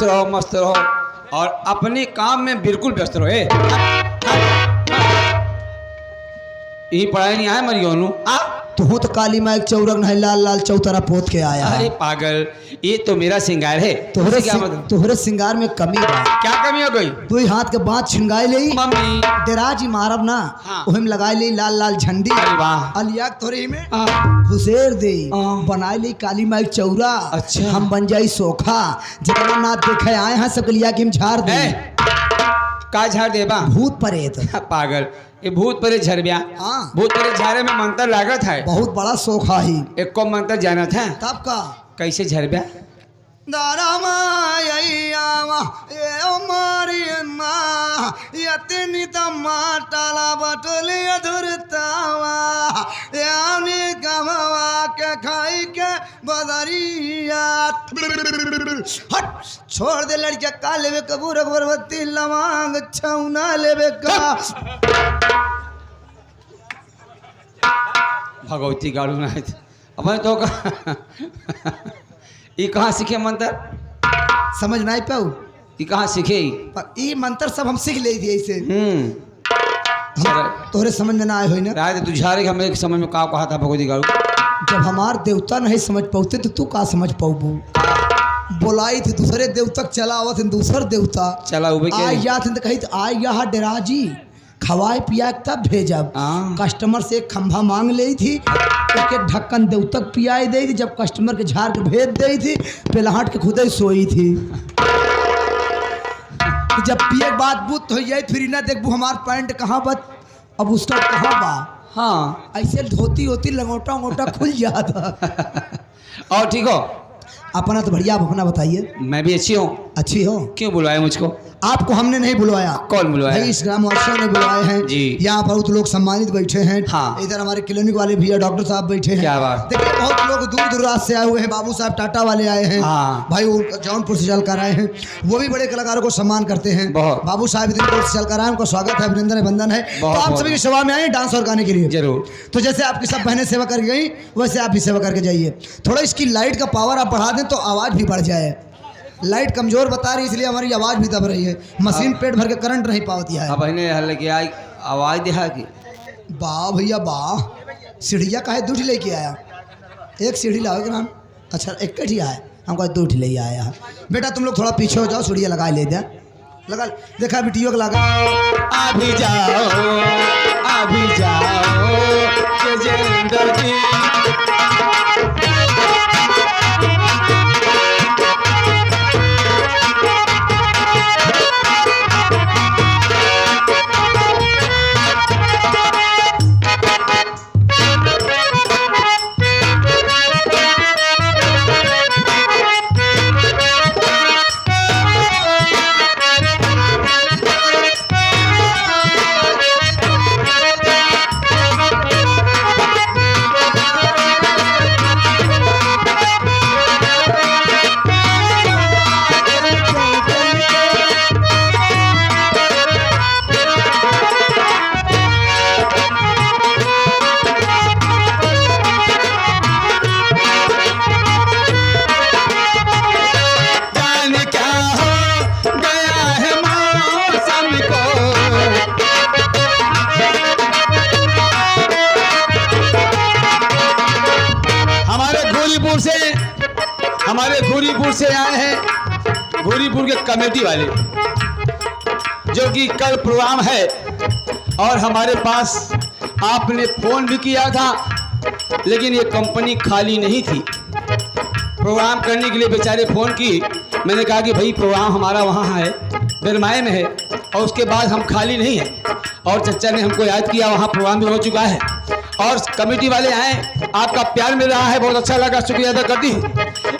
खुश रहो, मस्त रहो और अपने काम में बिल्कुल व्यस्त रहो। यही पढ़ाई नहीं आया मरियोनू तू तो काली माई चौरंग नहीं लाल लाल चौतरा पोत के आया। अरे पागल, ये तो मेरा श्रृंगार है। तोहरे श्रृंगार में कमी है। क्या कमी हो गई? तू ही हाथ के बात छिंगाई ले मम्मी डेराजी मारब ना। हाँ। ओहिम लगाई ले लाल लाल झंडी। अरे वाह। अलिया तोरे में घुसेर दे बनाई ले काली माई चौरा। अच्छा। हम बन जाई सोखा जितना ना देखे आए हैं सब लिया के हम झाड़ दे। का झाड़ देबा? भूत परेत। पागल, ये भूत परे झरबिया। हाँ। भूत परे झारे में मंत्र लागत है। बहुत बड़ा सोखा ही। एक को मंत्र जाना था। तब का कैसे झरबिया? छोड़ दे लड़किया का लेवे कबूर अगरबत्ती लवांग छौना लेवे का। भगवती गाड़ू ना अपन तो ये कहाँ सीखे मंत्र? समझ नहीं पाऊ। ये कहाँ सीखे? ये मंत्र सब हम सीख ले दिए इसे। तोहरे समझ में ना आए हो ना। रात तू झारे हमें समझ में का कहा था भगवती गाड़ू। जब हमार देवता नहीं समझ पाते तो तू का समझ पाऊ? बोलाई थी दूसरे देवता चला हुआ थे दूसर देवता चला हुए या थे तो कही आ यहाँ डेराजी खवाए पिया तब भेजब। कस्टमर से एक खंभा मांग ली थी, एक एक ढक्कन देवतक पियाई दे थी। जब कस्टमर के झाड़ के भेज दी थी पेलहाट के खुद ही सोई थी। जब पिए बात बूत तो जाए फिर ना देखबू हमार पैंट कहाँ बच अब उसका कहाँ बा। हाँ ऐसे धोती होती लंगोटा वंगोटा खुल जाता। और ठीक हो? अपना तो बढ़िया, आप अपना बताइए। मैं भी अच्छी हूँ। अच्छी हो? क्यों बुलवाया मुझको? आपको हमने नहीं बुलवाया। कौन बुलवाया? भाई इस ग्रामवासियों ने बुलवाए हैं जी। यहाँ बहुत लोग सम्मानित बैठे हैं। हाँ। इधर हमारे क्लिनिक वाले भैया डॉक्टर साहब बैठे हैं। क्या बात। देखिए बहुत लोग दूर दूराज से आए हुए हैं। बाबू साहब टाटा वाले आए हैं। हाँ। भाई वो जौनपुर से चल कर आए हैं। वो भी बड़े कलाकारों को सम्मान करते हैं। बाबू साहब इधर से चल कर आए, उनका स्वागत है, अभिनंदन है, वंदन है। तो आप सभी की सेवा में आए डांस और गाने के लिए। जरूर। तो जैसे आपकी सब बहनें सेवा करके गई वैसे आप भी सेवा करके जाइए। थोड़ा इसकी लाइट का पावर आप बढ़ा दें तो आवाज़ भी बढ़ जाए। लाइट कमजोर बता रही इसलिए हमारी आवाज़ भी दब रही है। मशीन पेट भर के करंट नहीं पाती है। अब लेके आई आवाज़ दिखा की। वाह भैया वाह। सीढ़िया का है 2 लेके आया। एक सीढ़ी लाओगे नाम। अच्छा एक कठी आया हमको 2 ले आया। बेटा तुम लोग थोड़ा पीछे हो जाओ, सीढ़िया लगा ले दे। लगा देखा बेटियों को लगा। अभी जाओ अभी जाओ के जिंदगी हमारे घूरीपुर से आए हैं, घूरीपुर के कमेटी वाले, जो कि कल प्रोग्राम है और हमारे पास आपने फ़ोन भी किया था लेकिन ये कंपनी खाली नहीं थी। प्रोग्राम करने के लिए बेचारे फ़ोन की। मैंने कहा कि भाई प्रोग्राम हमारा वहाँ है, बिरमाए में है और उसके बाद हम खाली नहीं हैं। और चच्चा ने हमको याद किया, वहाँ प्रोग्राम भी हो चुका है और कमेटी वाले आए, आपका प्यार मिल रहा है, बहुत अच्छा लगा, शुक्रिया अदा करती हूँ।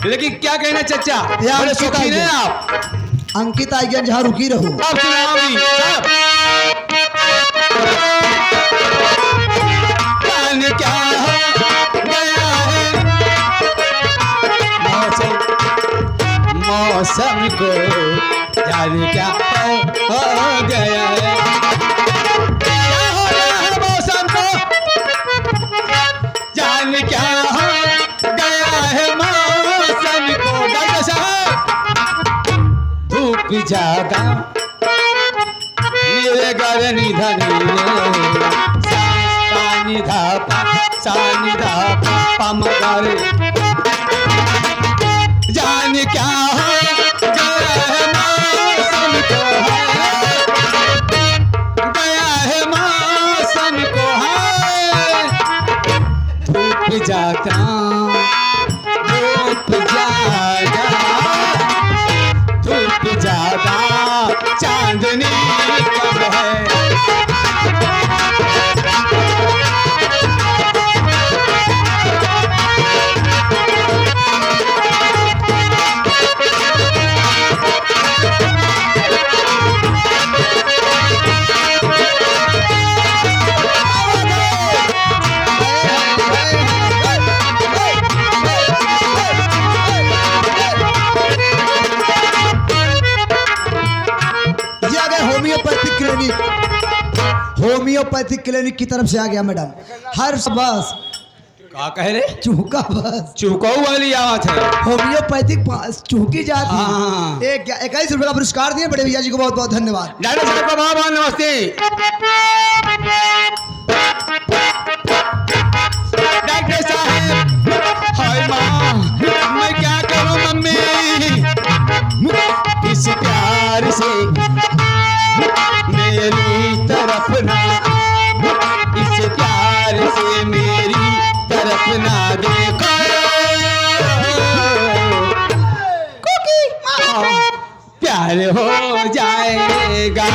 लेकिन क्या कहना चच्चा, बड़े शौकीन हैं आप। अंकित आई गया जहाँ रुकी रहो। अब सुनाओगी साहब। क्या गया है मौसम को, जाने क्या हो गया है, क्या हो गया है मौसम को, जाने क्या हो गया है मौसम को। डॉक्टर साहब जागा नीरे गर निधनी रे सा निधा पा मगर जान क्या हो गया है मौसम को है धूप जागा चांदनी कब है होम्योपैथिक क्लिनिक की तरफ से आ गया मैडम। हर बस क्या कह रहे चूका बस चुकाऊ वाली आवाज है होम्योपैथिक चूकी जाती हाँ। है। 21 रुपए का पुरस्कार दिए बड़े भैया जी को बहुत बहुत धन्यवाद। डॉक्टर साहब को बहुत बहुत नमस्ते। डॉक्टर साहब हाय माँ मैं क्या करूँ मम्मी इस प्यार से मेरी तरफ ना इस प्यार से मेरी तरफ ना देखो प्यार हो जाएगा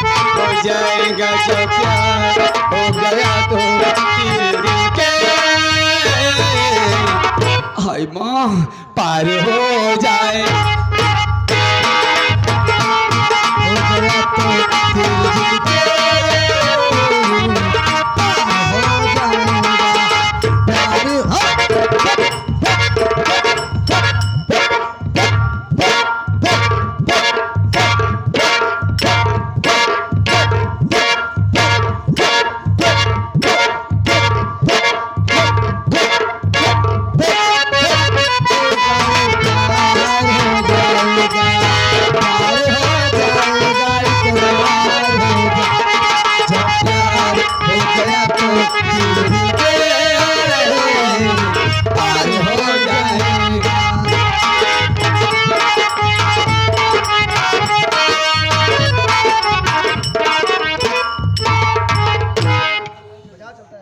जाएगा जो प्यार हो गया तो तेरे दिल के हाय माँ पार हो जाए